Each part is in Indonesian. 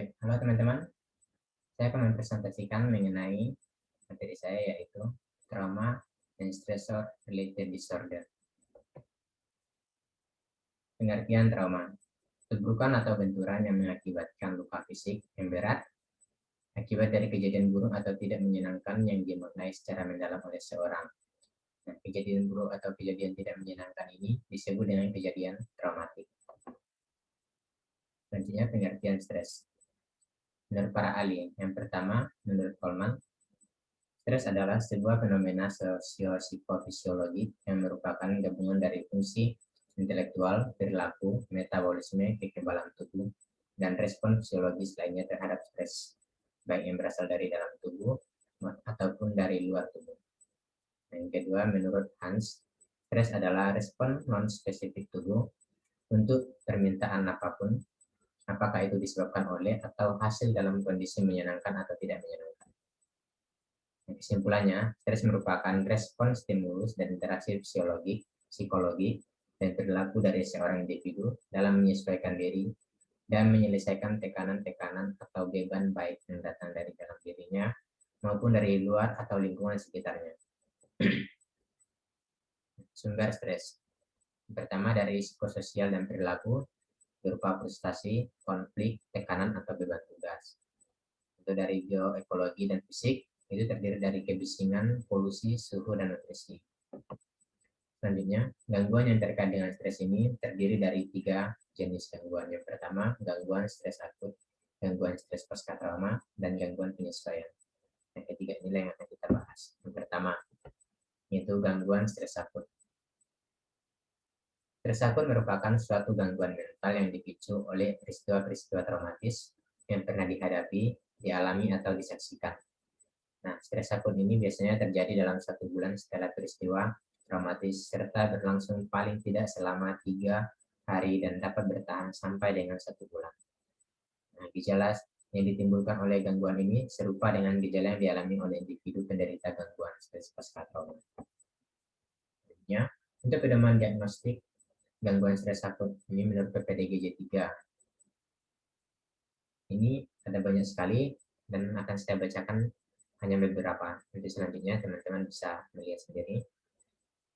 Baik, halo teman-teman. Saya akan mempresentasikan mengenai materi saya yaitu trauma and stressor related disorder. Pengertian trauma, tubrukan atau benturan yang mengakibatkan luka fisik yang berat akibat dari kejadian buruk atau tidak menyenangkan yang dimaknai secara mendalam oleh seorang. Nah, kejadian buruk atau kejadian tidak menyenangkan ini disebut dengan kejadian traumatik. Selanjutnya pengertian stres. Menurut para ahli, yang pertama, menurut Coleman, stres adalah sebuah fenomena sosio-psikofisiologi yang merupakan gabungan dari fungsi intelektual, perilaku, metabolisme, kekebalan tubuh, dan respon fisiologis lainnya terhadap stres, baik yang berasal dari dalam tubuh ataupun dari luar tubuh. Yang kedua, menurut Hans, stres adalah respon non-spesifik tubuh untuk permintaan apapun, apakah itu disebabkan oleh atau hasil dalam kondisi menyenangkan atau tidak menyenangkan. Kesimpulannya, stres merupakan respon stimulus dan interaksi psikologi, dan perilaku dari seorang individu dalam menyesuaikan diri dan menyelesaikan tekanan-tekanan atau beban baik yang datang dari dalam dirinya maupun dari luar atau lingkungan sekitarnya. Sumber stres. Pertama dari psikososial dan perilaku, berupa frustasi, konflik, tekanan, atau beban tugas. Itu dari bioekologi dan fisik, itu terdiri dari kebisingan, polusi, suhu, dan nutrisi. Selanjutnya, gangguan yang terkait dengan stres ini terdiri dari 3 jenis gangguan. Yang pertama, gangguan stres akut, gangguan stres pasca trauma, dan gangguan penyesuaian. Yang ketiga inilah yang akan kita bahas. Yang pertama, yaitu gangguan stres akut. Stres akut merupakan suatu gangguan mental yang dipicu oleh peristiwa-peristiwa traumatis yang pernah dihadapi, dialami, atau disaksikan. Nah, stres akut ini biasanya terjadi dalam 1 bulan setelah peristiwa traumatis, serta berlangsung paling tidak selama 3 hari dan dapat bertahan sampai dengan 1 bulan. Nah, gejala yang ditimbulkan oleh gangguan ini serupa dengan gejala yang dialami oleh individu penderita gangguan stres pasca trauma. Untuk pedoman diagnostik gangguan stres akut ini menurut PPDGJ 3. Ini ada banyak sekali dan akan saya bacakan hanya beberapa. Nanti selanjutnya teman-teman bisa melihat sendiri.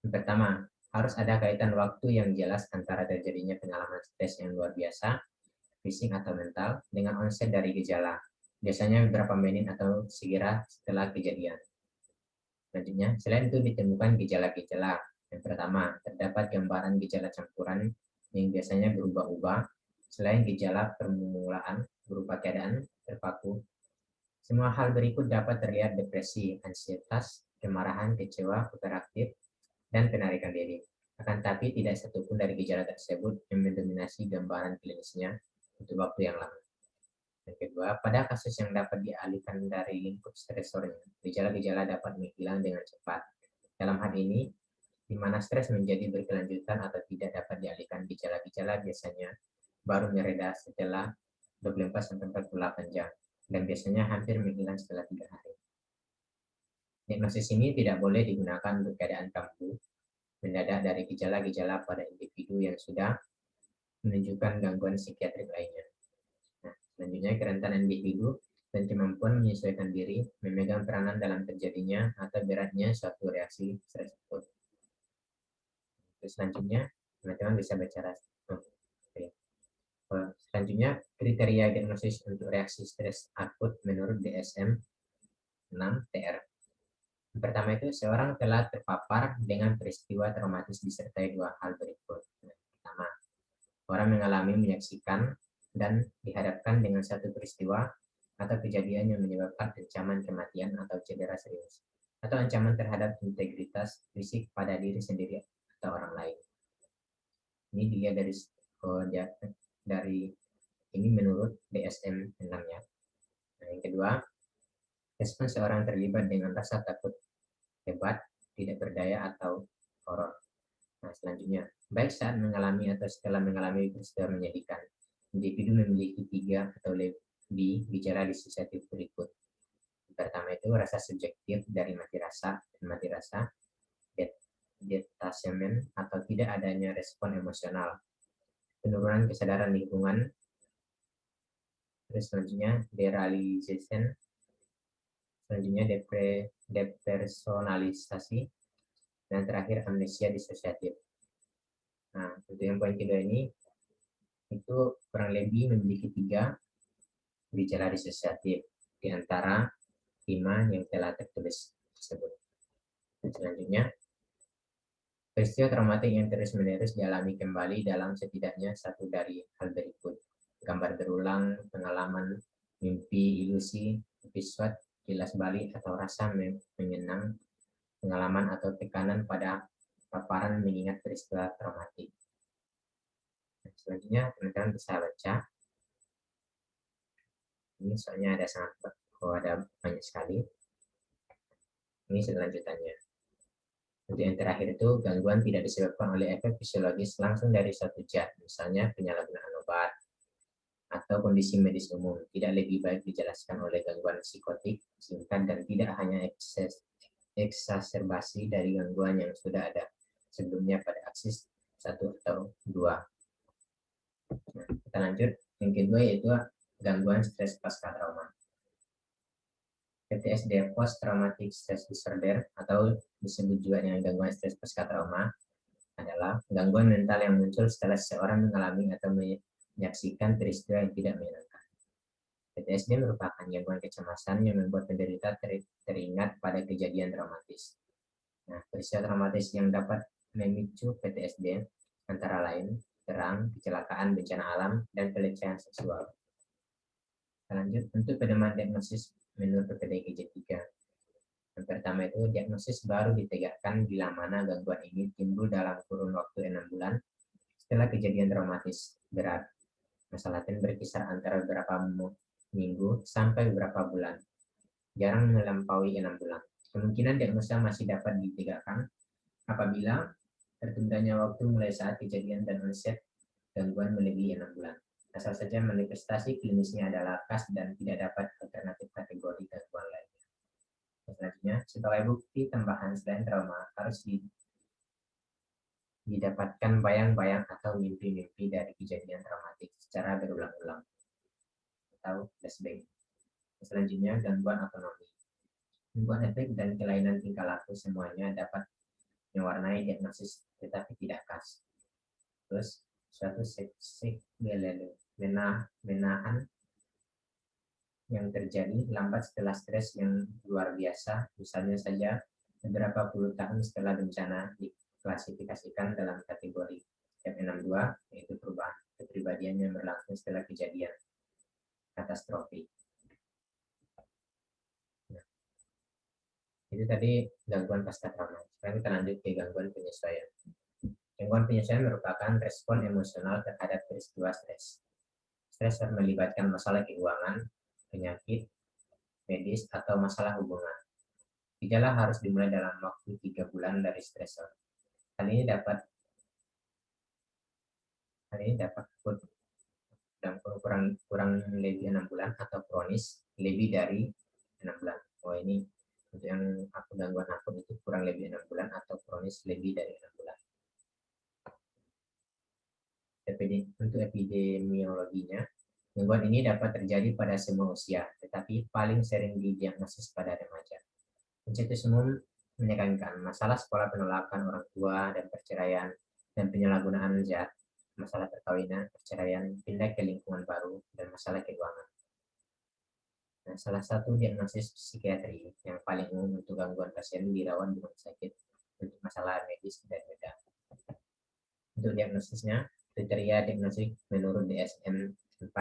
Yang pertama, harus ada kaitan waktu yang jelas antara terjadinya pengalaman stres yang luar biasa, fisik atau mental, dengan onset dari gejala. Biasanya beberapa menit atau segera setelah kejadian. Selanjutnya, selain itu ditemukan gejala-gejala. Yang pertama, terdapat gambaran gejala campuran yang biasanya berubah-ubah. Selain gejala permulaan berupa keadaan terpaku, semua hal berikut dapat terlihat: depresi, ansietas, kemarahan, kecewa, hiperaktif, dan penarikan diri. Akan tetapi tidak satupun dari gejala tersebut yang mendominasi gambaran klinisnya untuk waktu yang lama. Yang kedua, pada kasus yang dapat dialihkan dari lingkup stresornya, gejala-gejala dapat menghilang dengan cepat. Dalam hal ini, di mana stres menjadi berkelanjutan atau tidak dapat dialihkan, gejala-gejala biasanya baru mereda setelah 24-48 jam. Dan biasanya hampir menghilang setelah 3 hari. Diagnosis ini tidak boleh digunakan untuk keadaan kambuh mendadak dari gejala-gejala pada individu yang sudah menunjukkan gangguan psikiatrik lainnya. Nah, selanjutnya kerentanan individu dan kemampuan menyesuaikan diri memegang peranan dalam terjadinya atau beratnya suatu reaksi stres akut. Selanjutnya, teman-teman bisa baca. Selanjutnya, kriteria diagnosis untuk reaksi stres akut menurut DSM-6-TR. Yang pertama itu, seorang telah terpapar dengan peristiwa traumatis disertai 2 hal berikut. Pertama, orang mengalami, menyaksikan, dan dihadapkan dengan satu peristiwa atau kejadian yang menyebabkan ancaman kematian atau cedera serius, atau ancaman terhadap integritas fisik pada diri sendiri atau orang lain. Ini dilihat dari ini menurut DSM-6 ya. Nah, yang kedua, respon seorang terlibat dengan rasa takut hebat, tidak berdaya, atau horor. Nah, selanjutnya, baik saat mengalami atau setelah mengalami peristiwa menyedihkan, individu memiliki 3 atau lebih gejala disosiatif berikut. Yang pertama itu rasa subjektif dari mati rasa, detachment atau tidak adanya respon emosional, penurunan kesadaran lingkungan, Terus selanjutnya derealization, selanjutnya depersonalisasi, dan terakhir amnesia disosiatif. Nah, untuk yang poin kedua ini itu kurang lebih memiliki 3 gejala disosiatif di antara 5 yang telah tertulis tersebut. Selanjutnya, peristiwa traumatik yang terus-menerus dialami kembali dalam setidaknya satu dari hal berikut: gambar berulang, pengalaman, mimpi, ilusi, episode, kilas balik atau rasa menyenang, pengalaman atau tekanan pada paparan mengingat peristiwa traumatik. Selanjutnya, teman-teman bisa baca. Ini soalnya ada banyak sekali. Ini selanjutnya. Untuk yang terakhir itu, gangguan tidak disebabkan oleh efek fisiologis langsung dari suatu zat, misalnya penyalahgunaan obat atau kondisi medis umum. Tidak lebih baik dijelaskan oleh gangguan psikotik, singkat, dan tidak hanya eksaserbasi dari gangguan yang sudah ada sebelumnya pada aksis 1 atau 2. Nah, kita lanjut. Yang kedua yaitu gangguan stres pasca trauma. PTSD, Post Traumatic Stress Disorder, atau disebut juga dengan gangguan stres pasca trauma, adalah gangguan mental yang muncul setelah seseorang mengalami atau menyaksikan peristiwa yang tidak menyenangkan. PTSD merupakan gangguan kecemasan yang membuat penderita teringat pada kejadian traumatis. Nah, peristiwa traumatis yang dapat memicu PTSD antara lain perang, kecelakaan, bencana alam, dan pelecehan seksual. Lanjut, untuk pedoman diagnosis menurut PPDG 3. Yang pertama itu, diagnosis baru ditegakkan bila mana gangguan ini timbul dalam kurun waktu 6 bulan setelah kejadian traumatis berat. Masalah lain berkisar antara beberapa minggu sampai beberapa bulan, jarang melampaui 6 bulan. Kemungkinan diagnosa masih dapat ditegakkan apabila tertundanya waktu mulai saat kejadian dan onset gangguan melebihi 6 bulan. Asal saja manifestasi klinisnya adalah khas dan tidak dapat alternatif kategori gangguan lainnya. Selanjutnya, sebagai bukti tambahan selain trauma, harus didapatkan bayang-bayang atau mimpi-mimpi dari kejadian traumatik secara berulang-ulang atau flashback. Selanjutnya, gangguan otonomi. Gangguan efek dan kelainan tingkah laku semuanya dapat mewarnai diagnosis tetapi tidak khas. Terus, suatu menahan yang terjadi lambat setelah stres yang luar biasa, misalnya saja beberapa puluh tahun setelah bencana, diklasifikasikan dalam kategori F62, yaitu perubahan kepribadian yang berlangsung setelah kejadian katastrofi. Nah, itu tadi gangguan pasca trauma. Sekarang kita lanjut ke gangguan penyesuaian. Gangguan penyesuaian merupakan respon emosional terhadap peristiwa stres. Stres melibatkan masalah keuangan, penyakit, medis, atau masalah hubungan. Gejala harus dimulai dalam waktu 3 bulan dari stresor. Hal ini dapat dalam kurang lebih 6 bulan atau kronis lebih dari 6 bulan. Oh, ini untuk yang gangguan akut itu kurang lebih 6 bulan atau kronis lebih dari 6 bulan. Untuk epidemiologinya, gangguan ini dapat terjadi pada semua usia, tetapi paling sering didiagnosis pada remaja. Pencetus umum menekankan masalah sekolah, penolakan orang tua, dan perceraian, dan penyalahgunaan zat, masalah perkawinan, perceraian, pindah ke lingkungan baru, dan masalah keuangan. Nah, salah satu diagnosis psikiatri yang paling umum untuk gangguan pasien dirawat di rumah sakit untuk masalah medis dan bedah. Untuk diagnosisnya, kriteria diagnosis menurut DSM-4,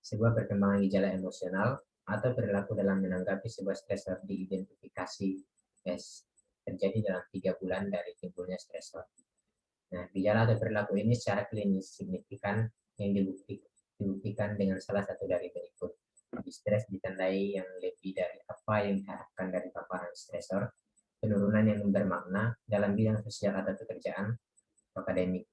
sebuah perkembangan gejala emosional atau perilaku dalam menanggapi sebuah stresor diidentifikasi terjadi dalam 3 bulan dari timbulnya stresor. Nah, gejala atau perilaku ini secara klinis signifikan yang dibuktikan dengan salah satu dari berikut. Stres ditandai yang lebih dari apa yang diharapkan dari paparan stresor, penurunan yang bermakna dalam bidang sosial atau pekerjaan, akademik.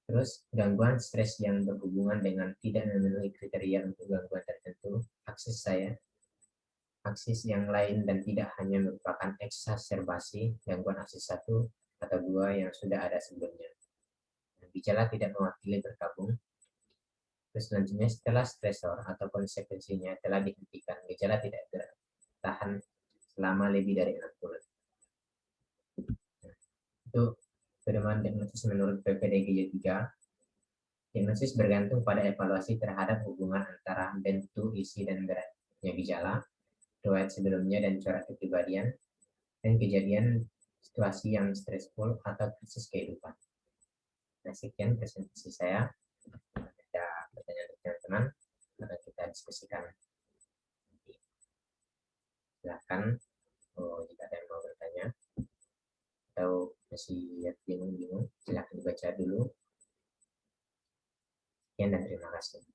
Terus, gangguan stres yang berhubungan dengan tidak memenuhi kriteria untuk gangguan tertentu, aksis yang lain dan tidak hanya merupakan eksaserbasi gangguan aksis 1 atau 2 yang sudah ada sebelumnya. Gejala tidak mewakili bergabung. Terus selanjutnya setelah stresor atau konsekuensinya telah dihentikan, gejala tidak bertahan selama lebih dari 6 bulan. Itu pedoman diagnosis menurut PPDG 3. Diagnosis bergantung pada evaluasi terhadap hubungan antara bentuk, isi, dan beratnya gejala, riwayat sebelumnya dan corak kepribadian, dan kejadian situasi yang stressful atau krisis kehidupan. Nah, sekian presentasi saya. Ada pertanyaan dari teman-teman, maka kita diskusikan nanti. Silahkan jika ada yang mau bertanya atau masih bingung-bingung, silahkan dibaca dulu. Sekian dan terima kasih.